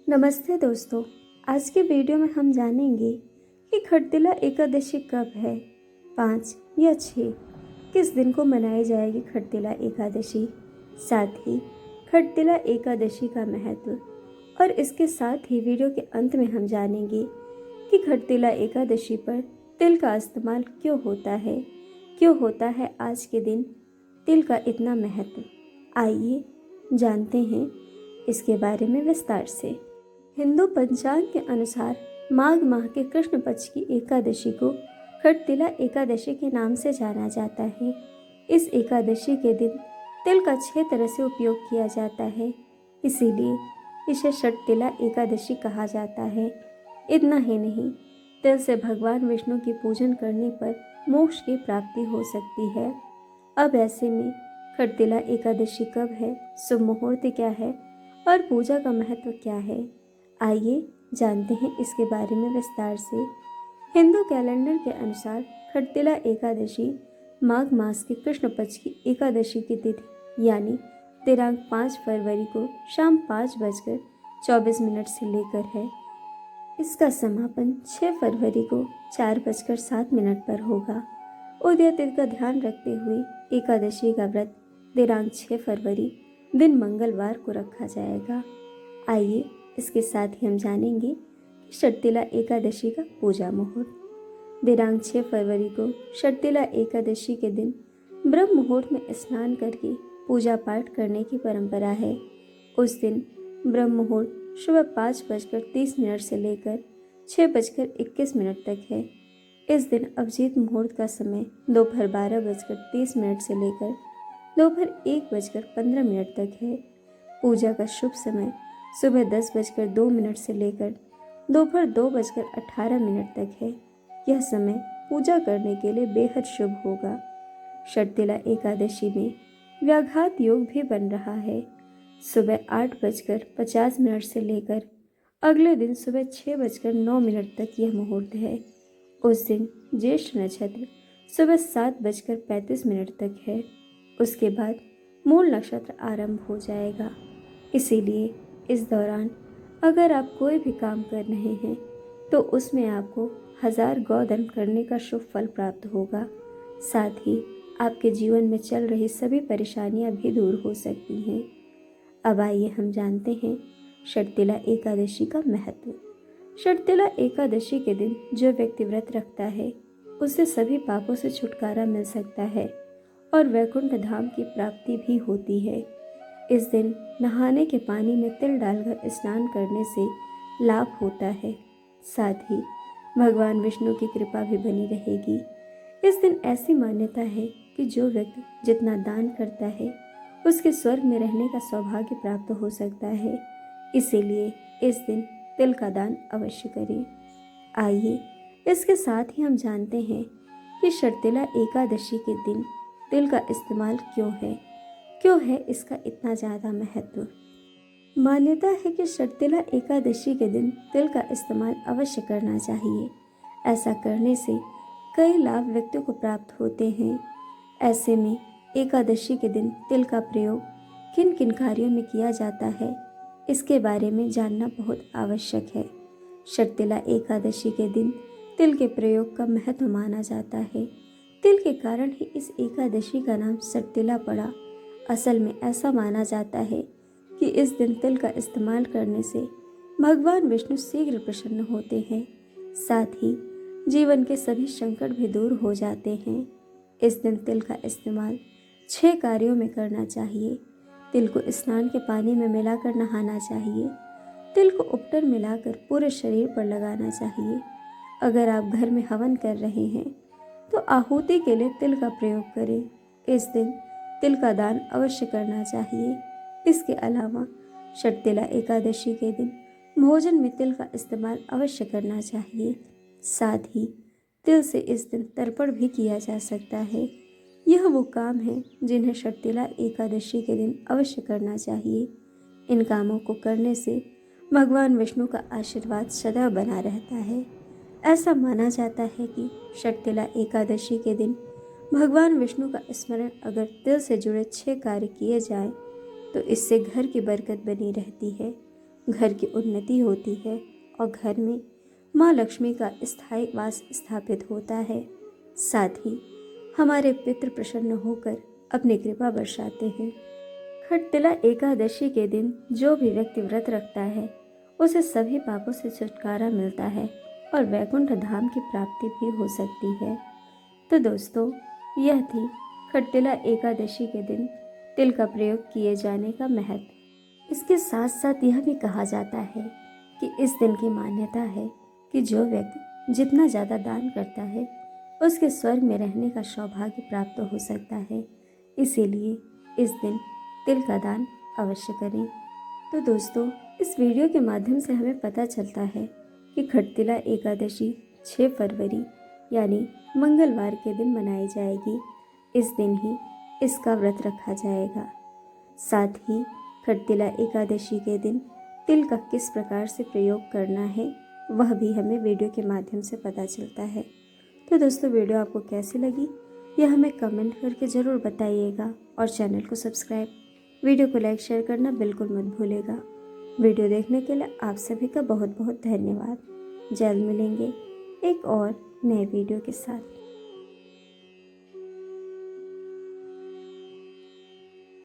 नमस्ते दोस्तों। आज के वीडियो में हम जानेंगे कि खटतिला एकादशी कब है, 5 या 6, किस दिन को मनाई जाएगी खटतिला एकादशी, साथ ही खटतिला एकादशी का महत्व। और इसके साथ ही वीडियो के अंत में हम जानेंगे कि खटतिला एकादशी पर तिल का इस्तेमाल क्यों होता है आज के दिन तिल का इतना महत्व। आइए जानते हैं इसके बारे में विस्तार से। हिंदू पंचांग के अनुसार माघ माह के कृष्ण पक्ष की एकादशी को खटतिला एकादशी के नाम से जाना जाता है। इस एकादशी के दिन तिल का 6 तरह से उपयोग किया जाता है, इसीलिए इसे खटतिला एकादशी कहा जाता है। इतना ही नहीं, तिल से भगवान विष्णु की पूजन करने पर मोक्ष की प्राप्ति हो सकती है। अब ऐसे में खटतिला एकादशी कब है, शुभ मुहूर्त क्या है और पूजा का महत्व क्या है, आइए जानते हैं इसके बारे में विस्तार से। हिंदू कैलेंडर के अनुसार खटतिला एकादशी माघ मास के कृष्ण पक्ष की एकादशी की तिथि यानी दिनांक 5 फरवरी को शाम 5:24 से लेकर है। इसका समापन 6 फरवरी को 4:07 पर होगा। उदय तिथि का ध्यान रखते हुए एकादशी का व्रत दिनांक 6 फरवरी दिन मंगलवार को रखा जाएगा। आइए इसके साथ ही हम जानेंगे कि खटतिला एकादशी का पूजा मुहूर्त। दिनांक 6 फरवरी को खटतिला एकादशी के दिन ब्रह्म मुहूर्त में स्नान करके पूजा पाठ करने की परंपरा है। उस दिन ब्रह्म मुहूर्त सुबह 5:30 से लेकर 6:21 तक है। इस दिन अभिजीत मुहूर्त का समय दोपहर 12:30 से लेकर दोपहर 1:15 तक है। पूजा का शुभ समय सुबह 10:02 से लेकर दोपहर 2:18 तक है। यह समय पूजा करने के लिए बेहद शुभ होगा। खटतिला एकादशी में व्याघात योग भी बन रहा है। सुबह 8:50 से लेकर अगले दिन सुबह 6:09 तक यह मुहूर्त है। उस दिन ज्येष्ठ नक्षत्र सुबह 7:35 तक है। उसके बाद मूल नक्षत्र आरंभ हो जाएगा। इसीलिए इस दौरान अगर आप कोई भी काम कर रहे हैं तो उसमें आपको 1000 गौदान करने का शुभ फल प्राप्त होगा। साथ ही आपके जीवन में चल रही सभी परेशानियां भी दूर हो सकती हैं। अब आइए हम जानते हैं खटतिला एकादशी का महत्व। खटतिला एकादशी के दिन जो व्यक्ति व्रत रखता है उसे सभी पापों से छुटकारा मिल सकता है और वैकुंठ धाम की प्राप्ति भी होती है। इस दिन नहाने के पानी में तिल डालकर स्नान करने से लाभ होता है। साथ ही भगवान विष्णु की कृपा भी बनी रहेगी। इस दिन ऐसी मान्यता है कि जो व्यक्ति जितना दान करता है उसके स्वर्ग में रहने का सौभाग्य प्राप्त हो सकता है। इसीलिए इस दिन तिल का दान अवश्य करें। आइए इसके साथ ही हम जानते हैं कि खटतिला एकादशी के दिन तिल का इस्तेमाल क्यों है इसका इतना ज़्यादा महत्व। मान्यता है कि खटतिला एकादशी के दिन तिल का इस्तेमाल अवश्य करना चाहिए। ऐसा करने से कई लाभ व्यक्ति को प्राप्त होते हैं। ऐसे में एकादशी के दिन तिल का प्रयोग किन किन कार्यों में किया जाता है, इसके बारे में जानना बहुत आवश्यक है। खटतिला एकादशी के दिन तिल के प्रयोग का महत्व माना जाता है। तिल के कारण ही इस एकादशी का नाम खटतिला पड़ा। असल में ऐसा माना जाता है कि इस दिन तिल का इस्तेमाल करने से भगवान विष्णु शीघ्र प्रसन्न होते हैं। साथ ही जीवन के सभी संकट भी दूर हो जाते हैं। इस दिन तिल का इस्तेमाल 6 कार्यों में करना चाहिए। तिल को स्नान के पानी में मिलाकर नहाना चाहिए। तिल को उपटर मिलाकर पूरे शरीर पर लगाना चाहिए। अगर आप घर में हवन कर रहे हैं तो आहुति के लिए तिल का प्रयोग करें। इस दिन तिल का दान अवश्य करना चाहिए। इसके अलावा खटतिला एकादशी के दिन भोजन में तिल का इस्तेमाल अवश्य करना चाहिए। साथ ही तिल से इस दिन तर्पण भी किया जा सकता है। यह वो काम है जिन्हें खटतिला एकादशी के दिन अवश्य करना चाहिए। इन कामों को करने से भगवान विष्णु का आशीर्वाद सदैव बना रहता है। ऐसा माना जाता है कि खटतिला एकादशी के दिन भगवान विष्णु का स्मरण अगर तिल से जुड़े 6 कार्य किए जाएं तो इससे घर की बरकत बनी रहती है घर की उन्नति होती है और घर में माँ लक्ष्मी का स्थायी वास स्थापित होता है। साथ ही हमारे पितृ प्रसन्न होकर अपनी कृपा बरसाते हैं। खटतिला एकादशी के दिन जो भी व्यक्ति व्रत रखता है उसे सभी पापों से छुटकारा मिलता है और वैकुंठ धाम की प्राप्ति भी हो सकती है। तो दोस्तों, यह थी खटतिला एकादशी के दिन तिल का प्रयोग किए जाने का महत्व। इसके साथ साथ यह भी कहा जाता है कि इस दिन की मान्यता है कि जो व्यक्ति जितना ज़्यादा दान करता है उसके स्वर्ग में रहने का सौभाग्य प्राप्त हो सकता है। इसीलिए इस दिन तिल का दान अवश्य करें। तो दोस्तों, इस वीडियो के माध्यम से हमें पता चलता है कि खटतिला एकादशी 6 फरवरी यानी मंगलवार के दिन मनाई जाएगी। इस दिन ही इसका व्रत रखा जाएगा। साथ ही खटतिला एकादशी के दिन तिल का किस प्रकार से प्रयोग करना है वह भी हमें वीडियो के माध्यम से पता चलता है। तो दोस्तों, वीडियो आपको कैसी लगी यह हमें कमेंट करके ज़रूर बताइएगा और चैनल को सब्सक्राइब, वीडियो को लाइक शेयर करना बिल्कुल मत भूलिएगा। वीडियो देखने के लिए आप सभी का बहुत बहुत धन्यवाद। जल्द मिलेंगे एक और नए वीडियो के साथ।